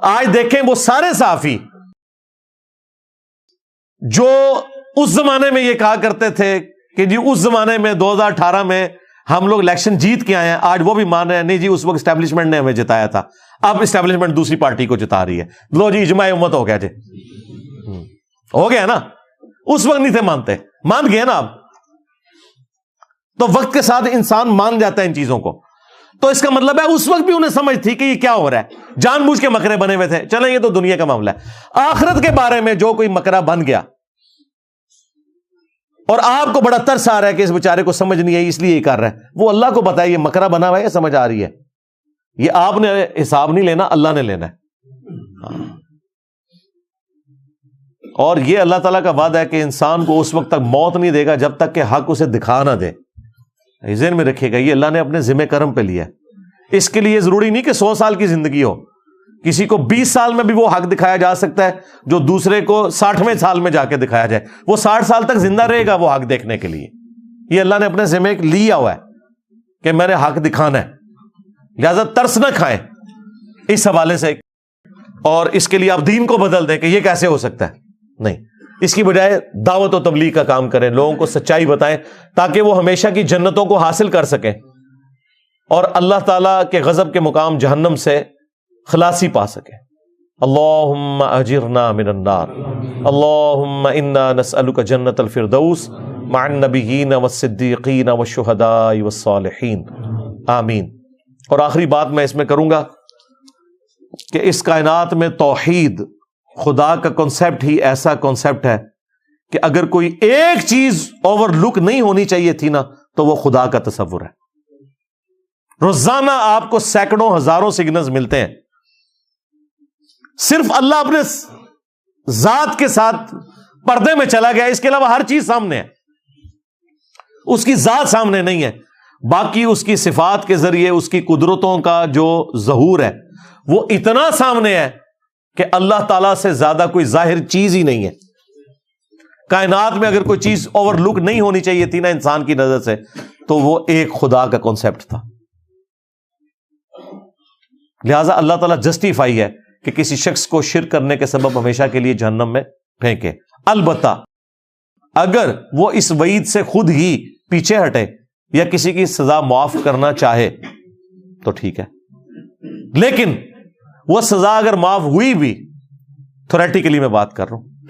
آج دیکھیں وہ سارے صحافی جو اس زمانے میں یہ کہا کرتے تھے کہ جی اس زمانے میں 2018 میں ہم لوگ الیکشن جیت کے آئے ہیں، آج وہ بھی مان رہے ہیں نہیں جی اس وقت اسٹیبلشمنٹ نے ہمیں جتایا تھا، اب اسٹیبلشمنٹ دوسری پارٹی کو جتا رہی ہے. لو جی اجماع امت ہو گیا جی، ہو گیا نا. اس وقت نہیں تھے مانتے، مان گئے نا اب. تو وقت کے ساتھ انسان مان جاتا ہے ان چیزوں کو. تو اس کا مطلب ہے اس وقت بھی انہیں سمجھ تھی کہ یہ کیا ہو رہا ہے، جان بوجھ کے مکرے بنے ہوئے تھے. چلیں یہ تو دنیا کا معاملہ ہے. آخرت کے بارے میں جو کوئی مکرا بن گیا اور آپ کو بڑا ترس آ رہا ہے کہ اس بیچارے کو سمجھ نہیں آئی اس لیے یہ کر رہا ہے، وہ اللہ کو پتا ہے یہ مکرا بنا ہوا ہے، سمجھ آ رہی ہے. یہ آپ نے حساب نہیں لینا، اللہ نے لینا ہے. اور یہ اللہ تعالیٰ کا وعدہ ہے کہ انسان کو اس وقت تک موت نہیں دے گا جب تک کہ حق اسے دکھا نہ دے. ذہن میں رکھیے گا یہ اللہ نے اپنے ذمہ کرم پہ لیا ہے. اس کے لیے ضروری نہیں کہ 100 سال کی زندگی ہو، کسی کو 20 سال میں بھی وہ حق دکھایا جا سکتا ہے جو دوسرے کو 60ویں سال میں جا کے دکھایا جائے. وہ 60 سال تک زندہ رہے گا وہ حق دیکھنے کے لیے. یہ اللہ نے اپنے ذمہ لیا ہوا ہے کہ میں نے حق دکھانا ہے، لہذا ترس نہ کھائیں اس حوالے سے اور اس کے لیے آپ دین کو بدل دیں کہ یہ کیسے ہو سکتا ہے. نہیں، اس کی بجائے دعوت و تبلیغ کا کام کریں، لوگوں کو سچائی بتائیں تاکہ وہ ہمیشہ کی جنتوں کو حاصل کر سکیں اور اللہ تعالیٰ کے غضب کے مقام جہنم سے خلاصی پا سکیں. اللہم اجرنا من النار، اللہم انا نسألک جنت الفردوس مع النبیین والصدیقین والشہداء والصالحین، آمین. اور آخری بات میں اس میں کروں گا کہ اس کائنات میں توحید خدا کا کنسیپٹ ہی ایسا کنسیپٹ ہے کہ اگر کوئی ایک چیز اوور لک نہیں ہونی چاہیے تھی نا تو وہ خدا کا تصور ہے. روزانہ آپ کو سینکڑوں ہزاروں سگنلز ملتے ہیں. صرف اللہ اپنے ذات کے ساتھ پردے میں چلا گیا، اس کے علاوہ ہر چیز سامنے ہے، اس کی ذات سامنے نہیں ہے. باقی اس کی صفات کے ذریعے اس کی قدرتوں کا جو ظہور ہے وہ اتنا سامنے ہے کہ اللہ تعالیٰ سے زیادہ کوئی ظاہر چیز ہی نہیں ہے. کائنات میں اگر کوئی چیز اوور لک نہیں ہونی چاہیے تھی نا انسان کی نظر سے تو وہ ایک خدا کا کانسیپٹ تھا. لہذا اللہ تعالیٰ جسٹیفائی ہے کہ کسی شخص کو شرک کرنے کے سبب ہمیشہ کے لیے جہنم میں پھینکے. البتہ اگر وہ اس وعید سے خود ہی پیچھے ہٹے یا کسی کی سزا معاف کرنا چاہے تو ٹھیک ہے، لیکن وہ سزا اگر معاف ہوئی بھی، تھیوریٹیکلی میں بات کر رہا ہوں،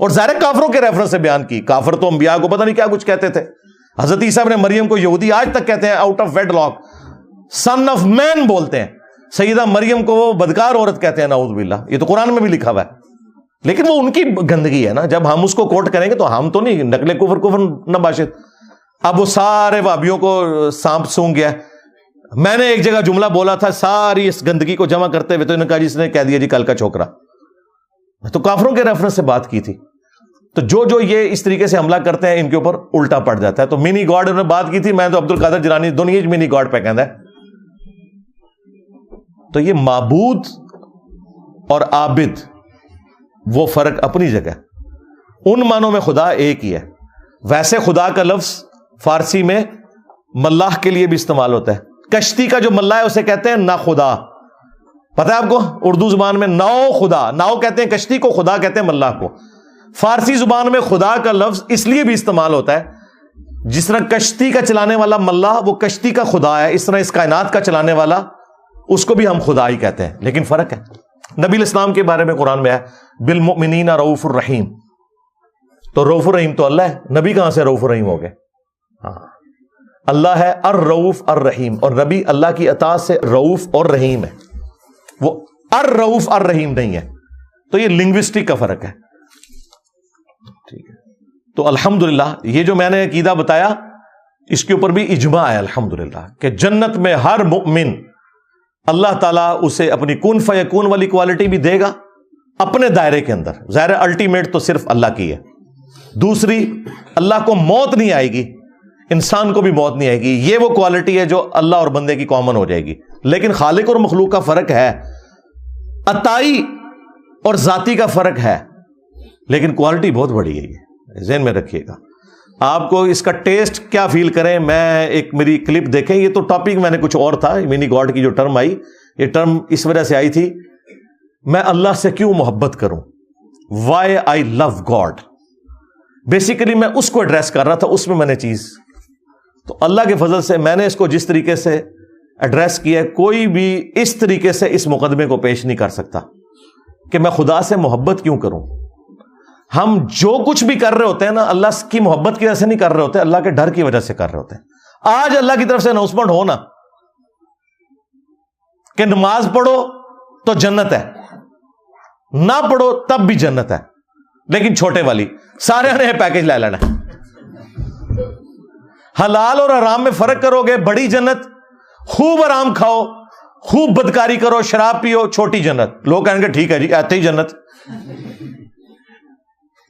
اور ظاہر کافروں کے ریفرنس سے بیان کی. کافر تو انبیاء کو پتہ نہیں کیا کچھ کہتے تھے. حضرت عیسیٰ ابن مریم کو یہودی آج تک کہتے ہیں out of wedlock, son of man بولتے ہیں. سیدہ مریم کو وہ بدکار عورت کہتے ہیں نعوذ باللہ. یہ تو قرآن میں بھی لکھا ہوا ہے, لیکن وہ ان کی گندگی ہے نا. جب ہم اس کو کوٹ کریں گے تو ہم تو نہیں نقل کفر نباشد. اب وہ سارے وہابیوں کو سانپ سونگ گیا. میں نے ایک جگہ جملہ بولا تھا ساری اس گندگی کو جمع کرتے ہوئے, تو انہوں نے کہا جس نے کہہ دیا جی کل کا چھوکرا. تو کافروں کے ریفرنس سے بات کی تھی. تو جو یہ اس طریقے سے حملہ کرتے ہیں ان کے اوپر الٹا پڑ جاتا ہے. تو منی گاڈ انہوں نے بات کی تھی, میں تو عبد القادر جیلانی دنیا منی گاڈ پہ کہنا ہے. تو یہ معبود اور عابد وہ فرق اپنی جگہ, ان معنوں میں خدا ایک ہی ہے. ویسے خدا کا لفظ فارسی میں ملاح کے لیے بھی استعمال ہوتا ہے. کشتی کا جو ملاح ہے اسے کہتے ہیں نا خدا. پتہ ہے آپ کو اردو زبان میں ناؤ خدا, ناؤ کہتے ہیں کشتی کو, خدا کہتے ہیں ملاح کو. فارسی زبان میں خدا کا لفظ اس لیے بھی استعمال ہوتا ہے جس طرح کشتی کا چلانے والا ملاح وہ کشتی کا خدا ہے, اس طرح اس کائنات کا چلانے والا اس کو بھی ہم خدا ہی کہتے ہیں. لیکن فرق ہے. نبی الاسلام کے بارے میں قرآن میں ہے بالمؤمنین رؤوف الرحیم. تو رؤوف الرحیم تو اللہ ہے, نبی کہاں سے رؤوف الرحیم ہو گئے؟ ہاں, اللہ ہے الرؤوف الرحیم, اور نبی اللہ کی اطاعت سے رؤوف اور رحیم ہے, وہ الرؤوف الرحیم نہیں ہے. تو یہ لنگوسٹک کا فرق ہے. ٹھیک ہے, تو الحمدللہ یہ جو میں نے عقیدہ بتایا اس کے اوپر بھی اجماع ہے الحمدللہ کہ جنت میں ہر مؤمن اللہ تعالیٰ اسے اپنی کن فیکون والی کوالٹی بھی دے گا اپنے دائرے کے اندر. ظاہر الٹیمیٹ تو صرف اللہ کی ہے. دوسری, اللہ کو موت نہیں آئے گی, انسان کو بھی موت نہیں آئے گی. یہ وہ کوالٹی ہے جو اللہ اور بندے کی کامن ہو جائے گی. لیکن خالق اور مخلوق کا فرق ہے, عطائی اور ذاتی کا فرق ہے, لیکن کوالٹی بہت بڑی ہے. یہ ذہن میں رکھیے گا. آپ کو اس کا ٹیسٹ کیا فیل کریں, میں ایک میری کلپ دیکھیں. یہ تو ٹاپک میں نے کچھ اور تھا, منی گاڈ کی جو ٹرم آئی, یہ ٹرم اس وجہ سے آئی تھی میں اللہ سے کیوں محبت کروں, وائی آئی لو گاڈ. بیسیکلی میں اس کو ایڈریس کر رہا تھا, اس میں نے چیز. تو اللہ کے فضل سے میں نے اس کو جس طریقے سے ایڈریس کیا ہے, کوئی بھی اس طریقے سے اس مقدمے کو پیش نہیں کر سکتا کہ میں خدا سے محبت کیوں کروں. ہم جو کچھ بھی کر رہے ہوتے ہیں نا, اللہ کی محبت کی وجہ سے نہیں کر رہے ہوتے, اللہ کے ڈر کی وجہ سے کر رہے ہوتے ہیں. آج اللہ کی طرف سے اناؤنسمنٹ ہو نا کہ نماز پڑھو تو جنت ہے, نہ پڑھو تب بھی جنت ہے, لیکن چھوٹے والی, سارے نے پیکج لے لینا. حلال اور حرام میں فرق کرو گے, بڑی جنت, خوب آرام کھاؤ, خوب بدکاری کرو, شراب پیو, چھوٹی جنت. لوگ کہیں گے ٹھیک ہے جی آتے ہی جنت.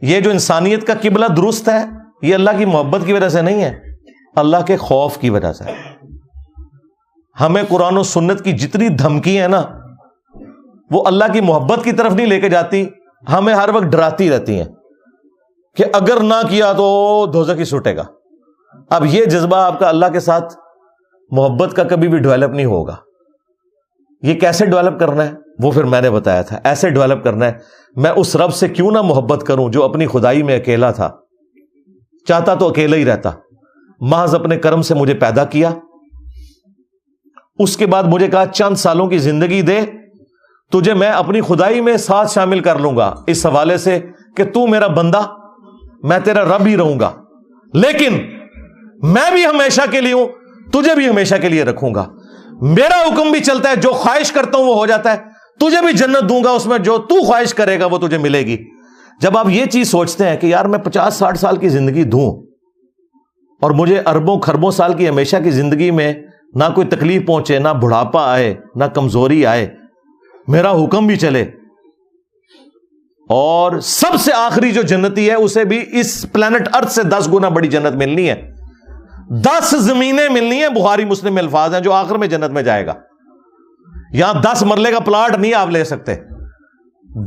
یہ جو انسانیت کا قبلہ درست ہے یہ اللہ کی محبت کی وجہ سے نہیں ہے, اللہ کے خوف کی وجہ سے. ہمیں قرآن و سنت کی جتنی دھمکی ہے نا وہ اللہ کی محبت کی طرف نہیں لے کے جاتی, ہمیں ہر وقت ڈراتی رہتی ہیں کہ اگر نہ کیا تو دوزخ ہی سوٹے گا. اب یہ جذبہ آپ کا اللہ کے ساتھ محبت کا کبھی بھی ڈیولپ نہیں ہوگا. یہ کیسے ڈیولپ کرنا ہے وہ پھر میں نے بتایا تھا. ایسے ڈیولپ کرنا ہے, میں اس رب سے کیوں نہ محبت کروں جو اپنی خدائی میں اکیلا تھا, چاہتا تو اکیلا ہی رہتا, محض اپنے کرم سے مجھے پیدا کیا, اس کے بعد مجھے کہا چند سالوں کی زندگی دے, تجھے میں اپنی خدائی میں ساتھ شامل کر لوں گا, اس حوالے سے کہ تو میرا بندہ, میں تیرا رب ہی رہوں گا, لیکن میں بھی ہمیشہ کے لیے ہوں, تجھے بھی ہمیشہ کے لیے رکھوں گا, میرا حکم بھی چلتا ہے, جو خواہش کرتا ہوں وہ ہو جاتا ہے, تجھے بھی جنت دوں گا, اس میں جو تو خواہش کرے گا وہ تجھے ملے گی. جب آپ یہ چیز سوچتے ہیں کہ یار میں 50-60 سال کی زندگی دوں اور مجھے اربوں خربوں سال کی ہمیشہ کی زندگی میں نہ کوئی تکلیف پہنچے, نہ بڑھاپا آئے, نہ کمزوری آئے, میرا حکم بھی چلے, اور سب سے آخری جو جنتی ہے اسے بھی اس پلانٹ ارتھ سے 10 گنا بڑی جنت ملنی ہے, 10 زمینیں ملنی ہیں. بخاری مسلم میں الفاظ ہیں جو آخر میں جنت میں جائے گا. یہاں 10 مرلے کا پلاٹ نہیں آپ لے سکتے,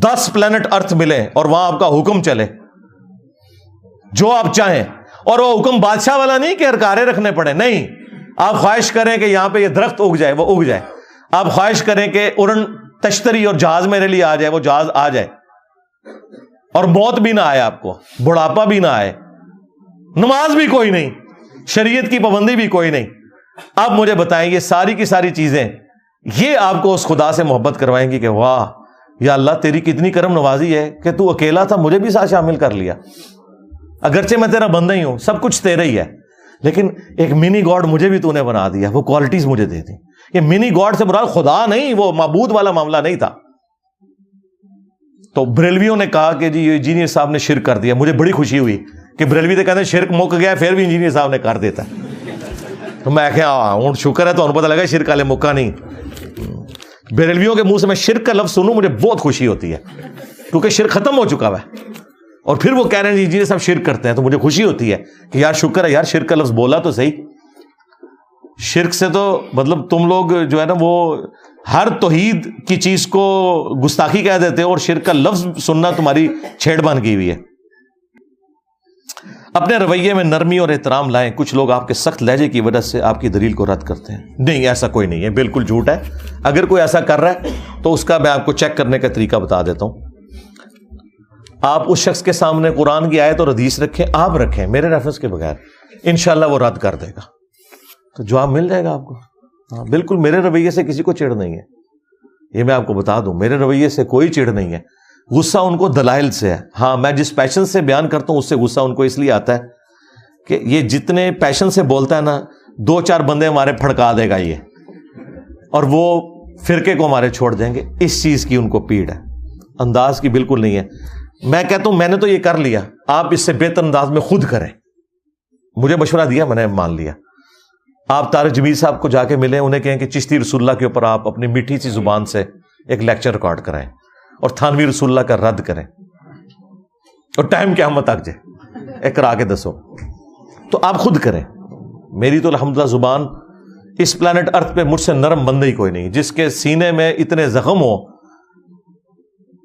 10 پلانٹ ارتھ ملے اور وہاں آپ کا حکم چلے جو آپ چاہیں, اور وہ حکم بادشاہ والا نہیں کہ ہرکارے رکھنے پڑے, نہیں. آپ خواہش کریں کہ یہاں پہ یہ درخت اگ جائے, وہ اگ جائے. آپ خواہش کریں کہ اڑن تشتری اور جہاز میرے لیے آ جائے, وہ جہاز آ جائے, اور موت بھی نہ آئے, آپ کو بڑھاپا بھی نہ آئے, نماز بھی کوئی نہیں, شریعت کی پابندی بھی کوئی نہیں. آپ مجھے بتائیں یہ ساری کی ساری چیزیں یہ آپ کو اس خدا سے محبت کروائیں گی کہ واہ یا اللہ تیری کتنی کرم نوازی ہے کہ تو اکیلا تھا مجھے بھی ساتھ شامل کر لیا، اگرچہ میں تیرا بندہ ہی ہوں، سب کچھ تیرا ہی ہے، لیکن ایک منی گاڈ مجھے بھی تو نے بنا دیا، وہ کوالٹیز مجھے دے دی۔ یہ منی گاڈ سے مراد خدا نہیں، وہ معبود والا معاملہ نہیں تھا۔ تو بریلویوں نے کہا کہ جی انجینئر صاحب نے شرک کر دیا، مجھے بڑی خوشی ہوئی کہ بریلوی تو کہتے ہیں شرک مک گیا پھر بھی انجینئر صاحب نے کر دیتا ہے، تو میں کہا ہوں شکر ہے، تو انہوں پتہ لگا شرک والے مکا نہیں۔ بریلویوں کے منہ سے میں شرک کا لفظ سنوں مجھے بہت خوشی ہوتی ہے، کیونکہ شرک ختم ہو چکا ہے، اور پھر وہ کہہ رہے ہیں انجینئر صاحب شرک کرتے ہیں، تو مجھے خوشی ہوتی ہے کہ یار شکر ہے یار شرک کا لفظ بولا تو صحیح۔ شرک سے تو مطلب تم لوگ جو ہے نا وہ ہر توحید کی چیز کو گستاخی کہہ دیتے ہو، اور شرک کا لفظ سننا تمہاری چھیڑ بان کی ہوئی ہے۔ اپنے رویے میں نرمی اور احترام لائیں۔ کچھ لوگ آپ کے سخت لہجے کی وجہ سے آپ کی دلیل کو رد کرتے ہیں، نہیں ایسا کوئی نہیں ہے، بالکل جھوٹ ہے۔ اگر کوئی ایسا کر رہا ہے تو اس کا میں آپ کو چیک کرنے کا طریقہ بتا دیتا ہوں۔ آپ اس شخص کے سامنے قرآن کی آیت اور حدیث رکھیں، آپ رکھیں میرے ریفرنس کے بغیر، انشاءاللہ وہ رد کر دے گا، تو جواب مل جائے گا آپ کو۔ ہاں بالکل، میرے رویے سے کسی کو چڑ نہیں ہے، یہ میں آپ کو بتا دوں، میرے رویے سے کوئی چڑ نہیں ہے۔ غصہ ان کو دلائل سے ہے، ہاں میں جس پیشن سے بیان کرتا ہوں اس سے غصہ ان کو اس لیے آتا ہے کہ یہ جتنے پیشن سے بولتا ہے نا، 2-4 بندے ہمارے پھڑکا دے گا یہ، اور وہ فرقے کو ہمارے چھوڑ دیں گے، اس چیز کی ان کو پیڑ ہے، انداز کی بالکل نہیں ہے۔ میں کہتا ہوں میں نے تو یہ کر لیا، آپ اس سے بہتر انداز میں خود کریں، مجھے مشورہ دیا میں نے مان لیا۔ آپ طارق جمیل صاحب کو جا کے ملیں، انہیں کہیں کہ چشتی رسول اللہ کے اوپر آپ اپنی میٹھی سی زبان سے ایک لیکچر ریکارڈ کرائیں اور تھانوی رسول اللہ کا رد کریں، اور ٹائم قیامت تک جائے ایک کرا کے دسو، تو آپ خود کریں۔ میری تو الحمدللہ زبان اس پلانٹ ارتھ پہ مجھ سے نرم بندہ ہی کوئی نہیں، جس کے سینے میں اتنے زخم ہو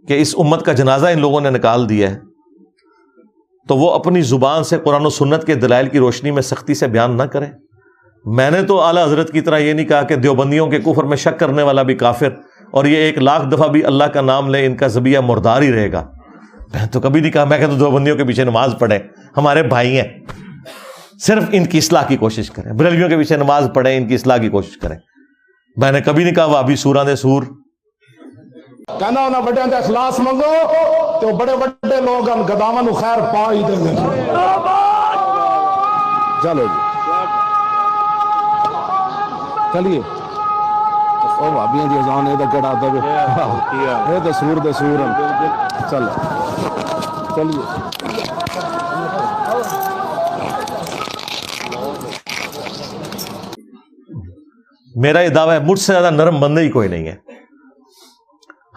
کہ اس امت کا جنازہ ان لوگوں نے نکال دیا ہے، تو وہ اپنی زبان سے قرآن و سنت کے دلائل کی روشنی میں سختی سے بیان نہ کریں۔ میں نے تو اعلیٰ حضرت کی طرح یہ نہیں کہا کہ دیوبندیوں کے کفر میں شک کرنے والا بھی کافر، اور یہ 1,00,000 دفعہ بھی اللہ کا نام لے ان کا ذبیحہ مردار ہی رہے گا، میں تو کبھی نہیں کہا۔ میں کہتا ہوں دیوبندیوں کے پیچھے نماز پڑھیں، ہمارے بھائی ہیں، صرف ان کی اصلاح کی کوشش کریں۔ بریلویوں کے پیچھے نماز پڑھیں، ان کی اصلاح کی کوشش کریں۔ میں نے کبھی نہیں کہا وہ ابھی سوراں دے سور کہنا انہاں بڑے دے اخلاص منگو تو بڑے بڑے لوگ ان گداواں نو خیر پا ہی دیں گے۔ چلو جی چلیے، او بھابیاں دی اذان اے تے کڑا دے اے تے سور دے سور چلو چلیے۔ میرا یہ دعویٰ ہے مجھ سے زیادہ نرم بندہ ہی کوئی نہیں ہے۔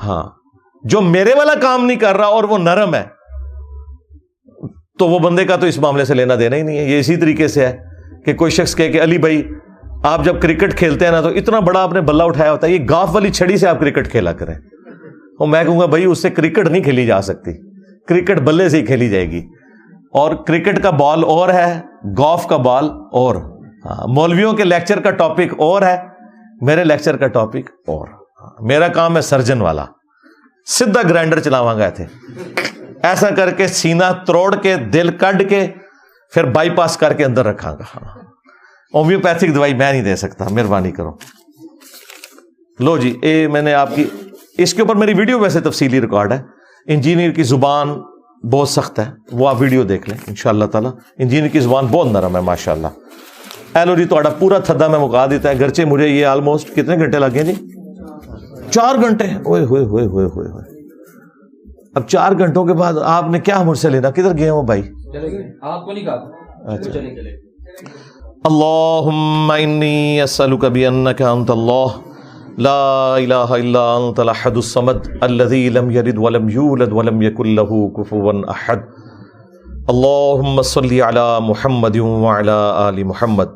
ہاں جو میرے والا کام نہیں کر رہا اور وہ نرم ہے تو وہ بندے کا تو اس معاملے سے لینا دینا ہی نہیں ہے۔ یہ اسی طریقے سے ہے کہ کوئی شخص کہے کہ علی بھائی آپ جب کرکٹ کھیلتے ہیں نا تو اتنا بڑا آپ نے بلہ اٹھایا ہوتا ہے، یہ گاف والی چھڑی سے آپ کرکٹ کھیلا کریں، اور میں کہوں گا بھائی اس سے کرکٹ نہیں کھیلی جا سکتی، کرکٹ بلے سے ہی کھیلی جائے گی، اور کرکٹ کا بال اور ہے، گولف کا بال اور۔ مولویوں کے لیکچر کا ٹاپک اور ہے، میرے لیکچر کا ٹاپک اور۔ میرا کام ہے سرجن والا، سیدھا گرائنڈر چلاواں گئے تھے، ایسا کر کے سینہ توڑ کے دل کڈ کے پھر بائی پاس کر کے اندر رکھاں گا۔ ہومیوپیتھک دوائی میں نہیں دے سکتا، مہربانی کرو۔ لو جی، اے میں نے آپ کی اس کے اوپر میری ویڈیو ویسے تفصیلی ریکارڈ ہے۔ انجینئر کی زبان بہت سخت ہے، وہ آپ ویڈیو دیکھ لیں انشاءاللہ تعالی۔ انجینئر کی زبان بہت نرم ہے ماشاءاللہ۔ ایلو جی تھوڑا پورا تھدا میں مکا دیتا ہے، گرچہ مجھے یہ آلموسٹ کتنے گھنٹے لگے جی؟ 4 گھنٹے۔ اوئے ہوئے ہوئے ہوئے ہوئے ہوئے۔ اب 4 گھنٹوں کے بعد آپ نے کیا مجھ سے لینا؟ کدھر گئے ہو بھائی؟ آپ کو نہیں کہا چلے۔ اللہم انی اسألک بانک انت اللہ لا الہ الا انت الاحد الصمد الذی لم یلد ولم یولد ولم یکن لہ کفوا احد۔ اللہم صلی علی محمد وعلی آل محمد۔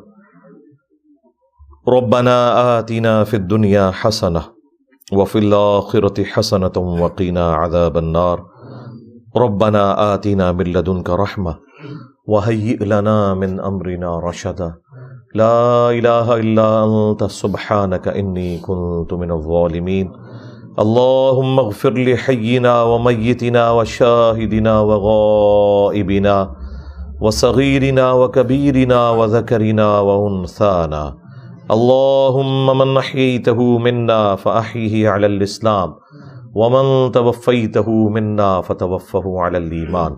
ربنا آتنا فی الدنیا حسنہ وفی الآخرۃ حسنۃ وقنا عذاب النار۔ ربنا آتنا من لدنک رحمہ وهيئ لنا من امرنا رشدا لا اله الا انت سبحانك اني كنت من الظالمين۔ اللهم اغفر لحينا وميتنا وشاهدنا وغائبنا وصغيرنا وكبيرنا وذكرنا وانثانا۔ اللهم من احييته منا فاحيه على الاسلام ومن توفیتہ منا فتوفہ علی الایمان۔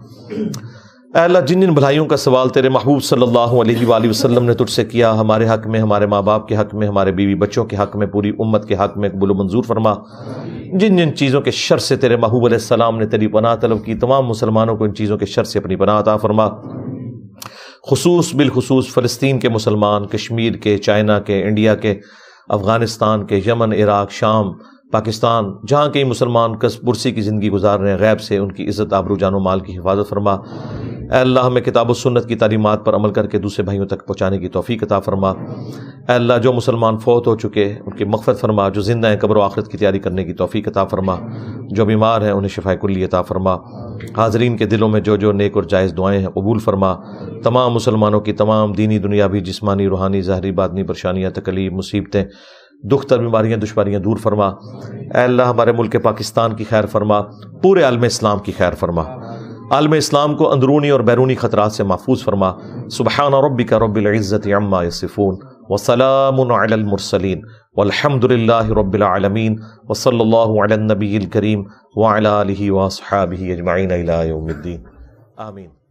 اے اللہ جن جن بھلائیوں کا سوال تیرے محبوب صلی اللہ علیہ وآلہ وسلم نے تجھ سے کیا، ہمارے حق میں، ہمارے ماں باپ کے حق میں، ہمارے بیوی بچوں کے حق میں، پوری امت کے حق میں قبول و منظور فرما۔ جن جن چیزوں کے شر سے تیرے محبوب علیہ السلام نے تیری پناہ طلب کی، تمام مسلمانوں کو ان چیزوں کے شر سے اپنی پناہ عطا فرما۔ بالخصوص فلسطین کے مسلمان، کشمیر کے، چائنا کے، انڈیا کے، افغانستان کے، یمن، عراق، شام، پاکستان، جہاں کئی مسلمان کس پرسی کی زندگی گزار رہے ہیں، غیب سے ان کی عزت، آبرو، جان و مال کی حفاظت فرما۔ اے اللہ ہمیں کتاب و سنت کی تعلیمات پر عمل کر کے دوسرے بھائیوں تک پہنچانے کی توفیق عطا فرما۔ اے اللہ جو مسلمان فوت ہو چکے ان کی مغفرت فرما، جو زندہ ہیں قبر و آخرت کی تیاری کرنے کی توفیق عطا فرما، جو بیمار ہیں انہیں شفاء کلی عطا فرما۔ حاضرین کے دلوں میں جو نیک اور جائز دعائیں ہیں قبول فرما۔ تمام مسلمانوں کی تمام دینی، دنیاوی، جسمانی، روحانی، ظاہری، باطنی پریشانیاں، تکلیف، مصیبتیں، دکھ تر، بیماریاں، دشواریاں دور فرما۔ اے اللہ ہمارے ملک پاکستان کی خیر فرما، پورے عالم اسلام کی خیر فرما، عالم اسلام کو اندرونی اور بیرونی خطرات سے محفوظ فرما۔ سبحان ربک رب العزت عما یصفون وسلام علی المرسلین والحمد للہ رب العالمین وصلی اللہ علی النبی الکریم وعلی آلہ واصحابہ اجمعین الی یوم الدین، آمین۔